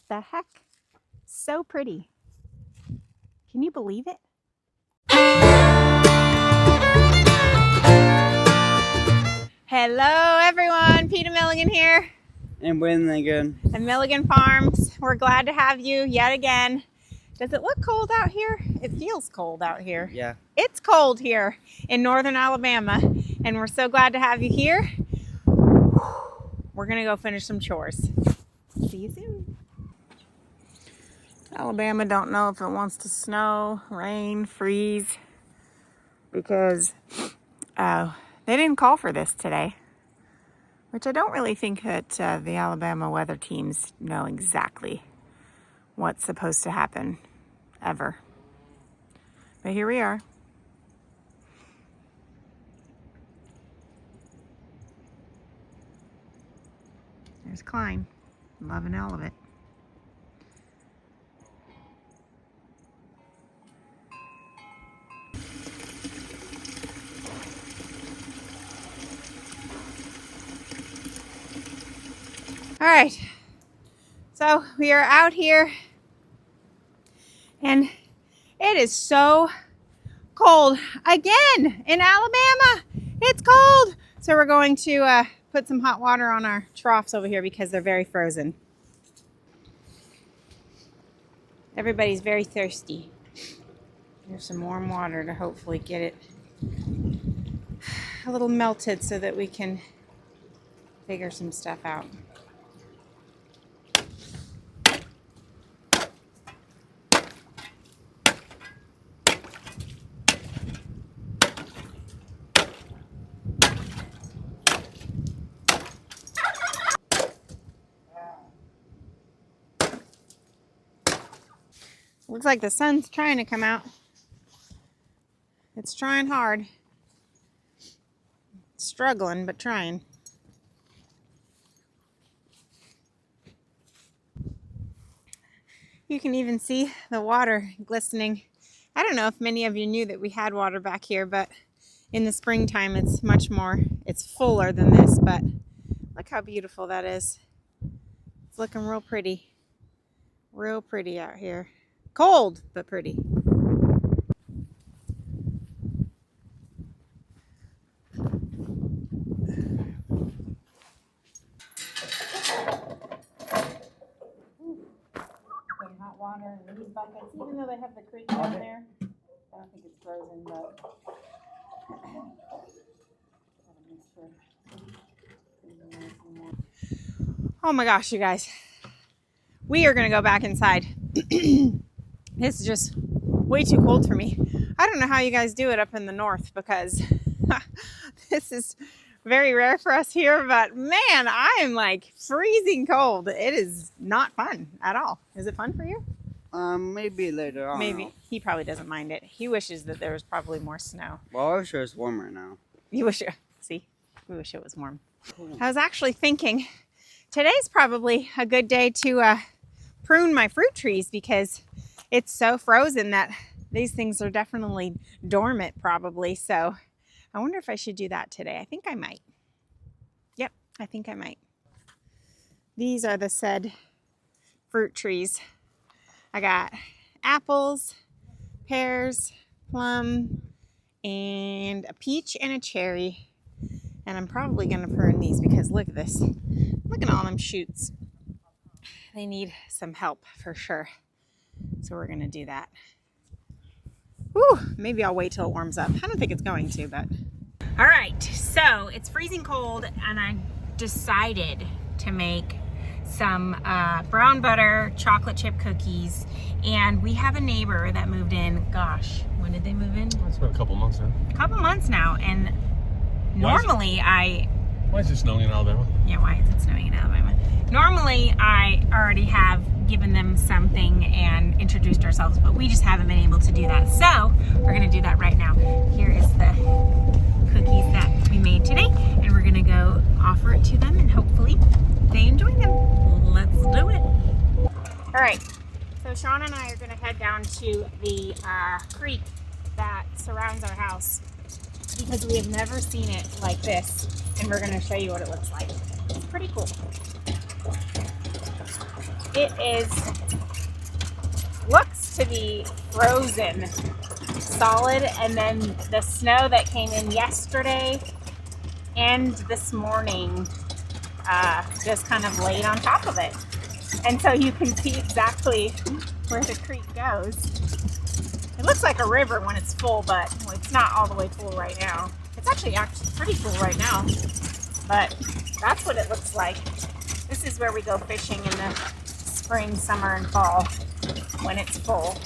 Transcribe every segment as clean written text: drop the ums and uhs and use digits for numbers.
the heck? So pretty. Can you believe it? Hello everyone, Peter Milligan here. And Milligan. At Milligan Farms. We're glad to have you yet again. Does it look cold out here? It feels cold out here. Yeah. It's cold here in northern Alabama, and we're so glad to have you here. We're gonna go finish some chores. See you soon. Alabama don't know if it wants to snow, rain, freeze, because they didn't call for this today. Which I don't really think that the Alabama weather teams know exactly what's supposed to happen, ever. But here we are. There's Klein, loving all of it. All right, so we are out here and it is so cold again in Alabama. It's cold. So we're going to put some hot water on our troughs over here because they're very frozen. Everybody's very thirsty. Here's some warm water to hopefully get it a little melted so that we can figure some stuff out. Looks like the sun's trying to come out. It's trying hard. It's struggling, but trying. You can even see the water glistening. I don't know if many of you knew that we had water back here, but in the springtime it's much more, it's fuller than this, but look how beautiful that is. It's looking real pretty. Real pretty out here. Cold, but pretty. Some hot water in these buckets, even though they have the creek down there. I don't think it's frozen, but oh my gosh, you guys. We are gonna go back inside. This is just way too cold for me. I don't know how you guys do it up in the north because this is very rare for us here, but man, I am like freezing cold. It is not fun at all. Is it fun for you? Maybe later on. Maybe. He probably doesn't mind it. He wishes that there was probably more snow. Well, I wish it was warmer now. You wish it, see, we wish it was warm. Cool. I was actually thinking today's probably a good day to prune my fruit trees because it's so frozen that these things are definitely dormant probably. So I wonder if I should do that today. I think I might. Yep, I think I might. These are the said fruit trees. I got apples, pears, plum, and a peach and a cherry. And I'm probably going to prune these because look at this. Look at all them shoots. They need some help for sure. So we're going to do that. Whew, maybe I'll wait till it warms up. I don't think it's going to, but. All right, so it's freezing cold and I decided to make some brown butter chocolate chip cookies. And we have a neighbor that moved in, gosh, when did they move in? It's been a couple months now. A couple months now. And normally Why is it snowing in Alabama? Yeah, why is it snowing in Alabama? Normally, I already have given them something and introduced ourselves, but we just haven't been able to do that. So, we're going to do that right now. Here is the cookies that we made today, and we're going to go offer it to them, and hopefully they enjoy them. Let's do it. All right, so Sean and I are going to head down to the creek that surrounds our house because we have never seen it like this, and we're going to show you what it looks like. It's pretty cool. It looks to be frozen solid, and then the snow that came in yesterday and this morning just kind of laid on top of it. And so you can see exactly where the creek goes. It looks like a river when it's full, but it's not all the way full right now. It's actually pretty full right now, but that's what it looks like. This is where we go fishing in the spring, summer, and fall when it's full.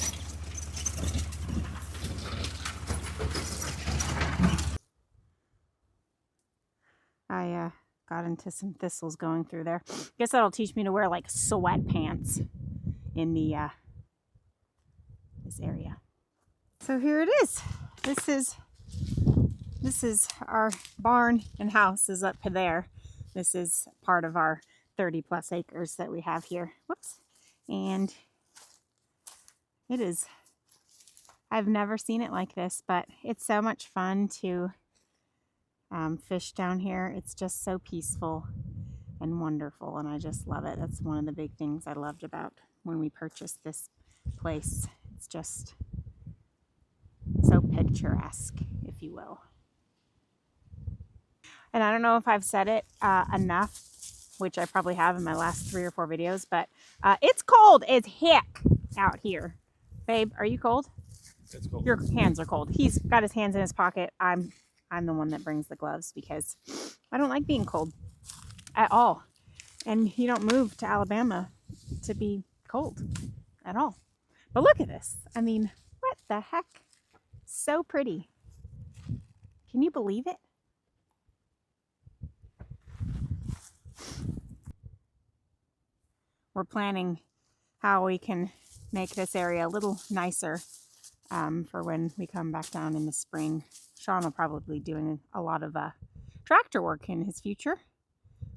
I got into some thistles going through there. Guess that'll teach me to wear like sweatpants in the this area. So here it is. This is our barn and house is up to there. This is part of our 30 plus acres that we have here. Whoops. And it is, I've never seen it like this, but it's so much fun to fish down here. It's just so peaceful and wonderful, and I just love it. That's one of the big things I loved about when we purchased this place. It's just so picturesque, if you will. And I don't know if I've said it enough, which I probably have in my last 3 or 4 videos, but it's cold as heck out here. Babe, are you cold? It's cold. Your hands are cold. He's got his hands in his pocket. I'm the one that brings the gloves because I don't like being cold at all. And you don't move to Alabama to be cold at all. But look at this. I mean, what the heck? So pretty. Can you believe it? We're planning how we can make this area a little nicer for when we come back down in the spring. Sean will probably be doing a lot of tractor work in his future.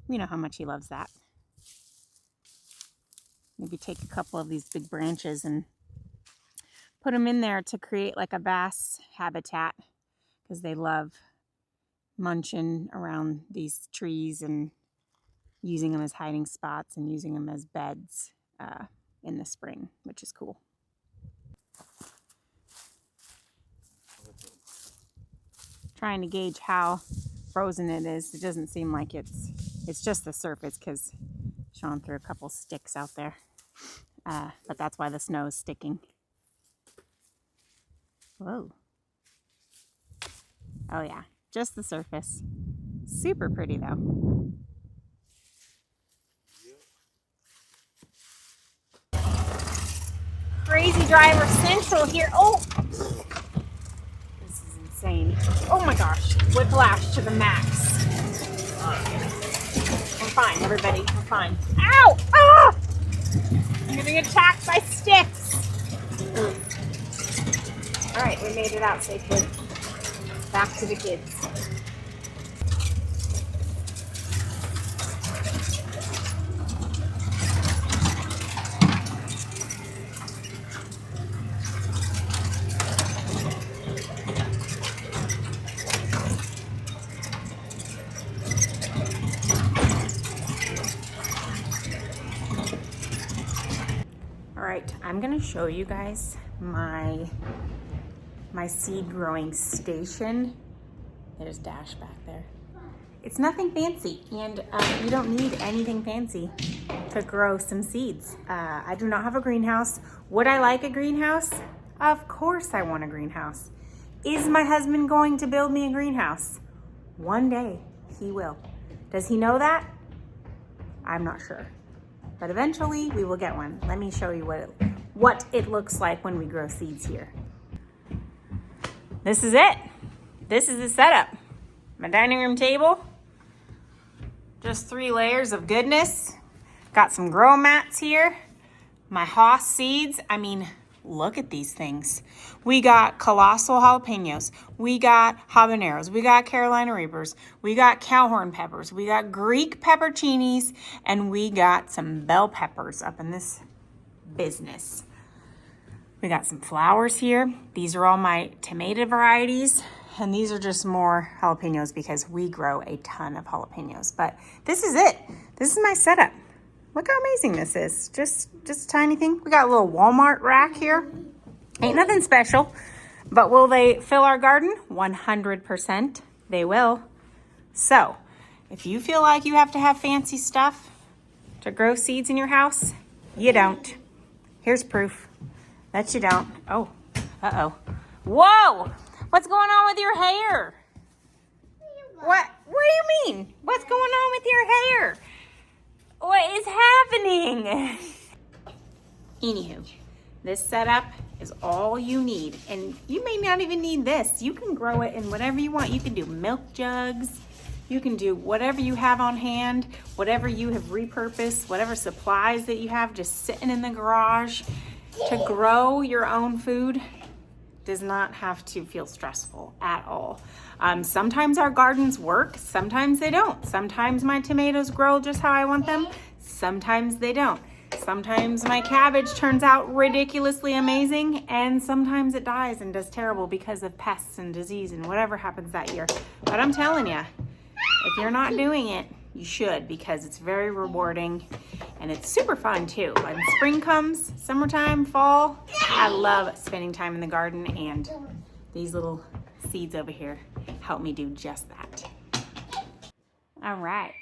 We know how much he loves that. Maybe take a couple of these big branches and put them in there to create like a bass habitat, because they love munching around these trees and using them as hiding spots and using them as beds in the spring, which is cool. Trying to gauge how frozen it is. It doesn't seem like it's just the surface, because Sean threw a couple sticks out there. But that's why the snow is sticking. Whoa. Oh yeah, just the surface. Super pretty though. Crazy driver central here. Oh! This is insane. Oh my gosh. Whiplash to the max. We're fine, everybody. We're fine. Ow! Ah! I'm getting attacked by sticks. Alright, we made it out safely. Back to the kids. Alright, I'm going to show you guys my seed growing station. There's Dash back there. It's nothing fancy, and you don't need anything fancy to grow some seeds. I do not have a greenhouse. Would I like a greenhouse? Of course I want a greenhouse. Is my husband going to build me a greenhouse? One day he will. Does he know that? I'm not sure. But eventually we will get one. Let me show you what it looks like when we grow seeds here. This is it. This is the setup. My dining room table. Just 3 layers of goodness. Got some grow mats here. My Haas seeds. I mean, look at these things. We got colossal jalapenos. We got habaneros. We got Carolina Reapers. We got cowhorn peppers. We got Greek pepperoncinis. And we got some bell peppers up in this business. We got some flowers here. These are all my tomato varieties. And these are just more jalapenos because we grow a ton of jalapenos. But this is it. This is my setup. Look how amazing this is. Just a tiny thing. We got a little Walmart rack here. Ain't nothing special, but will they fill our garden? 100% they will. So if you feel like you have to have fancy stuff to grow seeds in your house, you don't. Here's proof that you don't. Oh, uh-oh. Whoa! What's going on with your hair? What do you mean? What's going on with your hair? What is happening? Anywho, this setup is all you need. And you may not even need this. You can grow it in whatever you want. You can do milk jugs. You can do whatever you have on hand, whatever you have repurposed, whatever supplies that you have just sitting in the garage. To grow your own food does not have to feel stressful at all. Sometimes our gardens work, sometimes they don't. Sometimes my tomatoes grow just how I want them, sometimes they don't. Sometimes my cabbage turns out ridiculously amazing, and sometimes it dies and does terrible because of pests and disease and whatever happens that year. But I'm telling you, if you're not doing it, you should, because it's very rewarding and it's super fun too. When spring comes, summertime, fall, I love spending time in the garden, and these little seeds over here help me do just that. All right.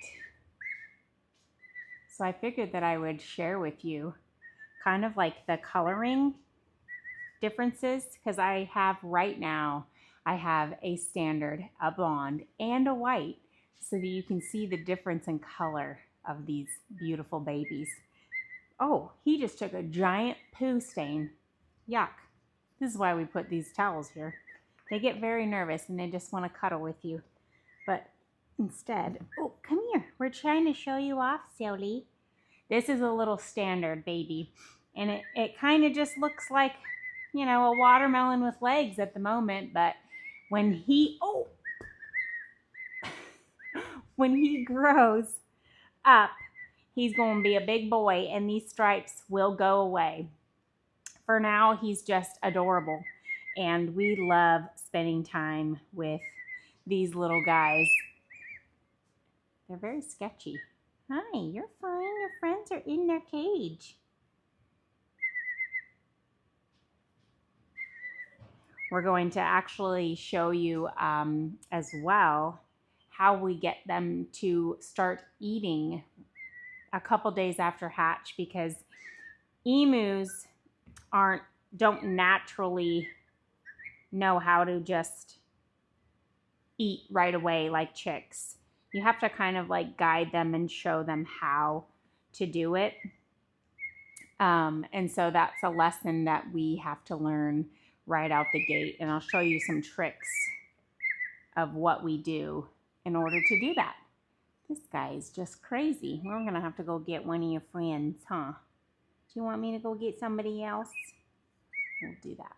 So I figured that I would share with you kind of like the coloring differences, because I have right now, I have a standard, a blonde, and a white, so that you can see the difference in color of these beautiful babies. Oh, he just took a giant poo stain. Yuck. This is why we put these towels here. They get very nervous and they just want to cuddle with you. But instead, oh, come here. We're trying to show you off, silly. This is a little standard baby. And it kind of just looks like, you know, a watermelon with legs at the moment. But when he, when he grows up, he's going to be a big boy, and these stripes will go away. For now, he's just adorable, and we love spending time with these little guys. They're very sketchy. Hi, you're fine. Your friends are in their cage. We're going to actually show you as well how we get them to start eating a couple days after hatch, because emus don't naturally know how to just eat right away like chicks. You have to kind of like guide them and show them how to do it. And so that's a lesson that we have to learn right out the gate. And I'll show you some tricks of what we do in order to do that. This guy is just crazy. We're going to have to go get one of your friends, huh? Do you want me to go get somebody else? We'll do that.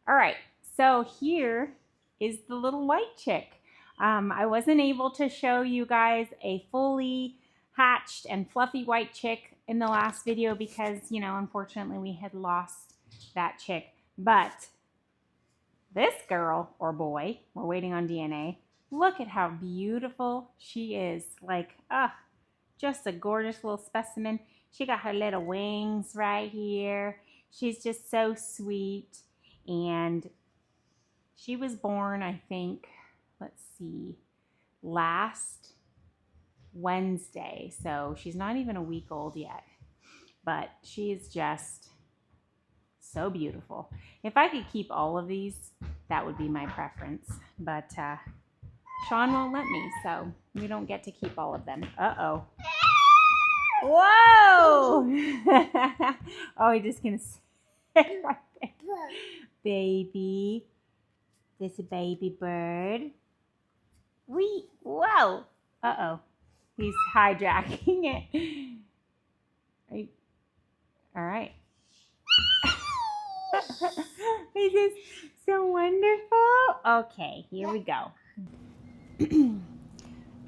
All right, so here is the little white chick. I wasn't able to show you guys a fully hatched and fluffy white chick in the last video because, you know, unfortunately we had lost that chick. But this girl or boy, we're waiting on DNA. Look at how beautiful she is. Like, just a gorgeous little specimen. She got her little wings right here. She's just so sweet. And she was born, I think, let's see, last Wednesday. So she's not even a week old yet. But she's just so beautiful. If I could keep all of these, that would be my preference. But Sean won't let me, so we don't get to keep all of them. Uh-oh. Whoa! Oh, he's just gonna sit right there. Baby. This a baby bird. Whoa! Uh-oh. He's hijacking it. All right. This is so wonderful. Okay, here we go.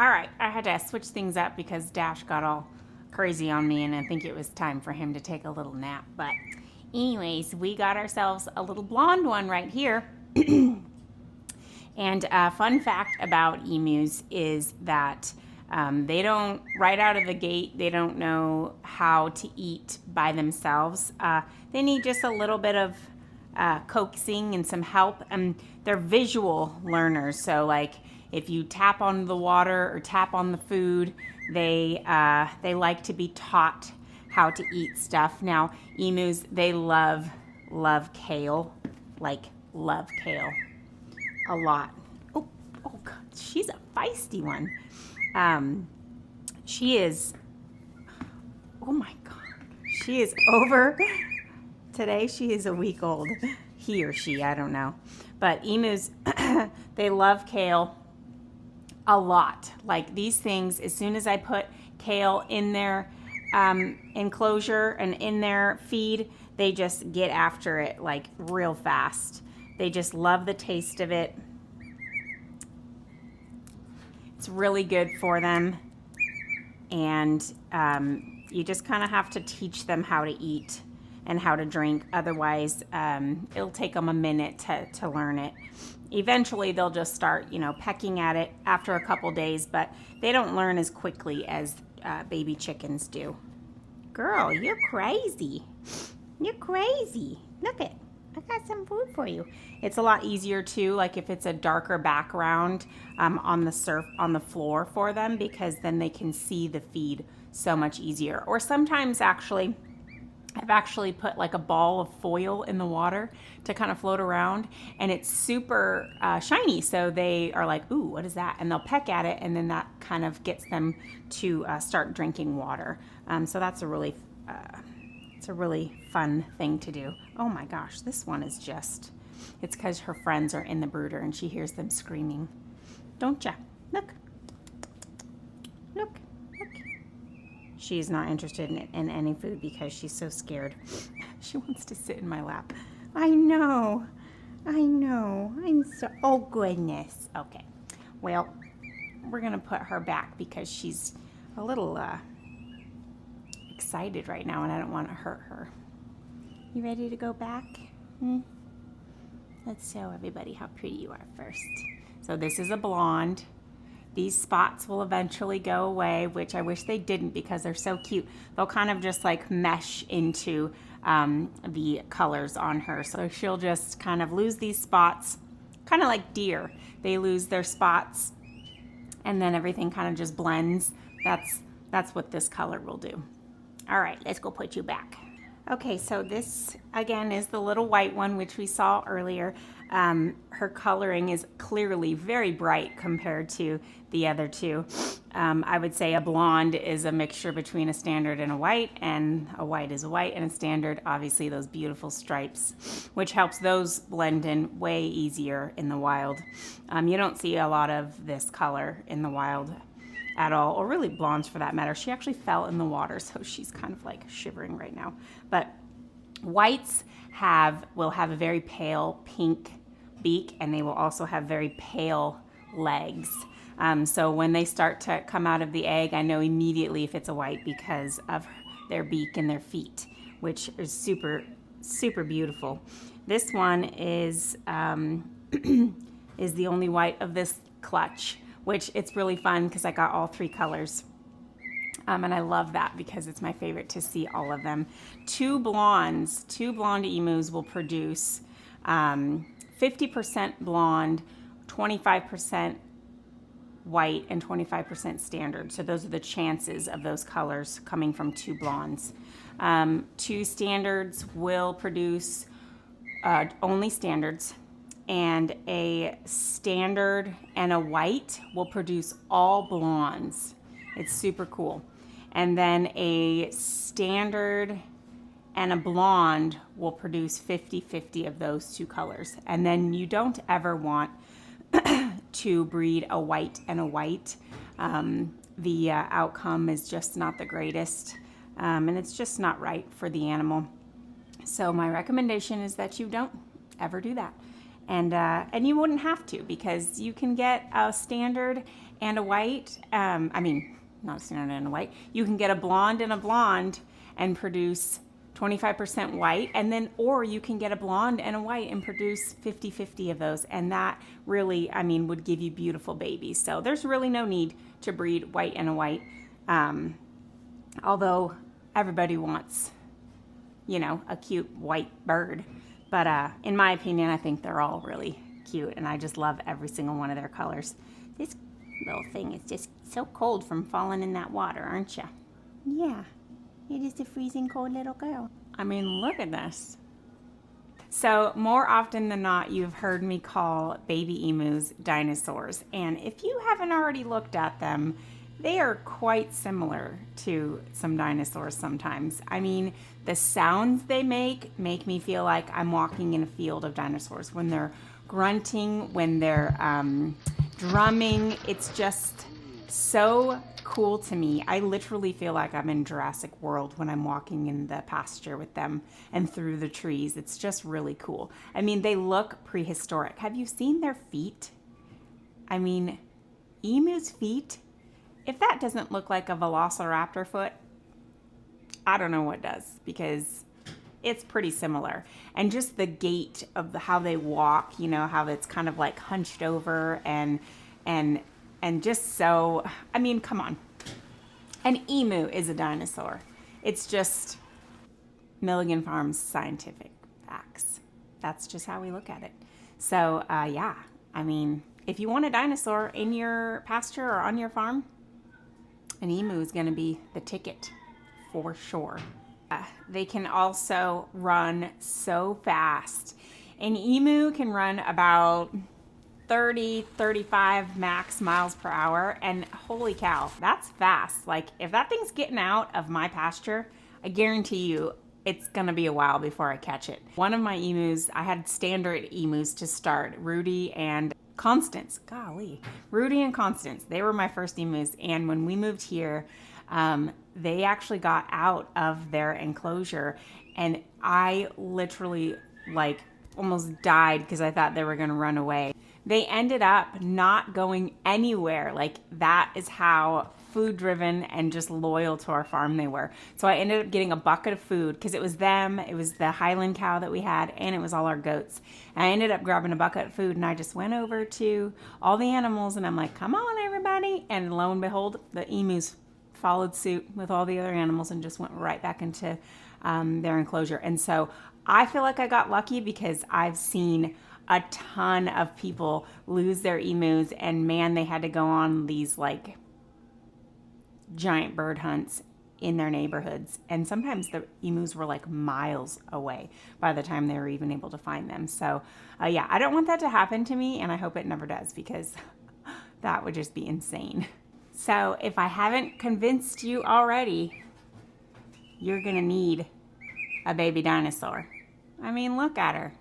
All right, I had to switch things up because Dash got all crazy on me, and I think it was time for him to take a little nap. But anyways, we got ourselves a little blonde one right here. And a fun fact about emus is that They don't, right out of the gate, they don't know how to eat by themselves. They need just a little bit of coaxing and some help. And they're visual learners. So like if you tap on the water or tap on the food, they like to be taught how to eat stuff. Now, emus, they love kale, like love kale a lot. Oh God, she's a feisty one. She is, oh my God, she is over. Today she is a week old. He or she, I don't know. But emus, they love kale a lot. Like these things, as soon as I put kale in their enclosure and in their feed, they just get after it like real fast. They just love the taste of it. It's really good for them. And you just kind of have to teach them how to eat and how to drink. Otherwise, it'll take them a minute to learn it. Eventually, they'll just start, pecking at it after a couple days, but they don't learn as quickly as baby chickens do. Girl, you're crazy. You're crazy. Look it. I got some food for you. It's a lot easier too, like if it's a darker background on the floor for them, because then they can see the feed so much easier. Or sometimes actually, I've actually put like a ball of foil in the water to kind of float around, and it's super shiny. So they are like, ooh, what is that? And they'll peck at it, and then that kind of gets them to start drinking water. So that's a really fun thing to do. Oh my gosh, this one is just, it's because her friends are in the brooder and she hears them screaming. Don't ya? Look. Look. Look. She's not interested in any food because she's so scared. She wants to sit in my lap. I know. I'm so, oh goodness. Okay. Well, we're going to put her back because she's a little excited right now and I don't want to hurt her. You ready to go back? Let's show everybody how pretty you are first. So this is a blonde. These spots will eventually go away, which I wish they didn't because they're so cute. They'll kind of just like mesh into the colors on her. So she'll just kind of lose these spots, kind of like deer. They lose their spots and then everything kind of just blends. That's what this color will do. All right, let's go put you back. Okay, so this again is the little white one, which we saw earlier. Her coloring is clearly very bright compared to the other two. I would say a blonde is a mixture between a standard and a white is a white, and a standard, obviously those beautiful stripes, which helps those blend in way easier in the wild. You don't see a lot of this color in the wild at all, or really blondes for that matter. She actually fell in the water, so she's kind of like shivering right now. But whites will have a very pale pink beak, and they will also have very pale legs. So when they start to come out of the egg, I know immediately if it's a white because of their beak and their feet, which is super, super beautiful. This one is is the only white of this clutch, which it's really fun because I got all three colors. And I love that because it's my favorite to see all of them. Two blonde emus will produce 50% blonde, 25% white, and 25% standard. So those are the chances of those colors coming from two blondes. Two standards will produce only standards, and a standard and a white will produce all blondes. It's super cool. And then a standard and a blonde will produce 50-50 of those two colors. And then you don't ever want to breed a white and a white. The outcome is just not the greatest, and it's just not right for the animal. So my recommendation is that you don't ever do that. And you wouldn't have to, because you can get a standard and a white, not a standard and a white, you can get a blonde and produce 25% white, and then, or you can get a blonde and a white and produce 50-50 of those, and that really, would give you beautiful babies. So there's really no need to breed white and a white. Although everybody wants, you know, a cute white bird. But in my opinion, I think they're all really cute, and I just love every single one of their colors. This little thing is just so cold from falling in that water, aren't you? Yeah, it is a freezing cold little girl. I mean, look at this. So more often than not, you've heard me call baby emus dinosaurs. And if you haven't already looked at them, they are quite similar to some dinosaurs sometimes. I mean, the sounds they make me feel like I'm walking in a field of dinosaurs. When they're grunting, when they're drumming, it's just so cool to me. I literally feel like I'm in Jurassic World when I'm walking in the pasture with them and through the trees. It's just really cool. I mean, they look prehistoric. Have you seen their feet? I mean, emu's feet, if that doesn't look like a velociraptor foot, I don't know what does, because it's pretty similar. And just the gait of how they walk, you know, how it's kind of like hunched over and just so, I mean, come on. An emu is a dinosaur. It's just Milligan Farms scientific facts. That's just how we look at it. So, yeah, I mean, if you want a dinosaur in your pasture or on your farm, an emu is going to be the ticket for sure. They can also run so fast. An emu can run about 30, 35 max miles per hour, and holy cow, that's fast. Like, if that thing's getting out of my pasture, I guarantee you it's gonna be a while before I catch it. One of my emus, I had standard emus to start, Rudy and Constance. Golly, Rudy and Constance, they were my first emus, and when we moved here, they actually got out of their enclosure, and I literally like almost died because I thought they were gonna run away. They ended up not going anywhere. Like, that is how food driven and just loyal to our farm they were. So I ended up getting a bucket of food because it was them, it was the Highland cow that we had, and it was all our goats. And I ended up grabbing a bucket of food, and I just went over to all the animals, and I'm like, come on everybody. And lo and behold, the emus followed suit with all the other animals and just went right back into their enclosure. And so I feel like I got lucky because I've seen a ton of people lose their emus, and man, they had to go on these like giant bird hunts in their neighborhoods, and sometimes the emus were like miles away by the time they were even able to find them. So yeah, I don't want that to happen to me, and I hope it never does, because that would just be insane. So if I haven't convinced you already, you're gonna need a baby dinosaur. I mean, look at her.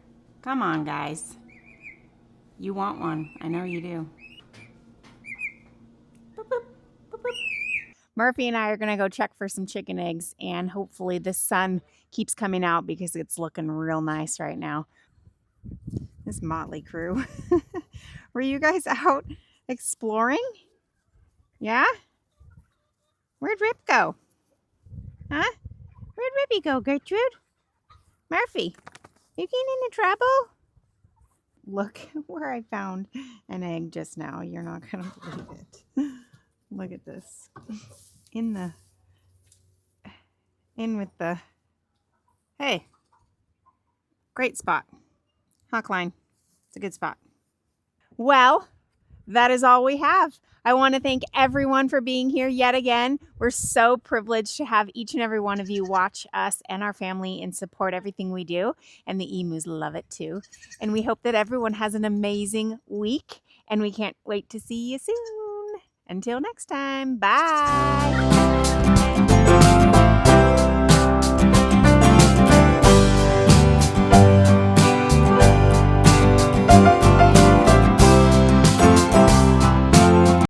Come on, guys. You want one. I know you do. Boop, boop, boop, boop. Murphy and I are going to go check for some chicken eggs, and hopefully the sun keeps coming out because it's looking real nice right now. This motley crew. Were you guys out exploring? Yeah? Where'd Rip go? Huh? Where'd Rippy go, Gertrude? Murphy, you getting into trouble? Look where I found an egg just now. You're not going to believe it. Look at this. In with the, hey, great spot. Hawk line. It's a good spot. Well, that is all we have. I want to thank everyone for being here yet again. We're so privileged to have each and every one of you watch us and our family and support everything we do. And the emus love it too. And we hope that everyone has an amazing week. And we can't wait to see you soon. Until next time, bye.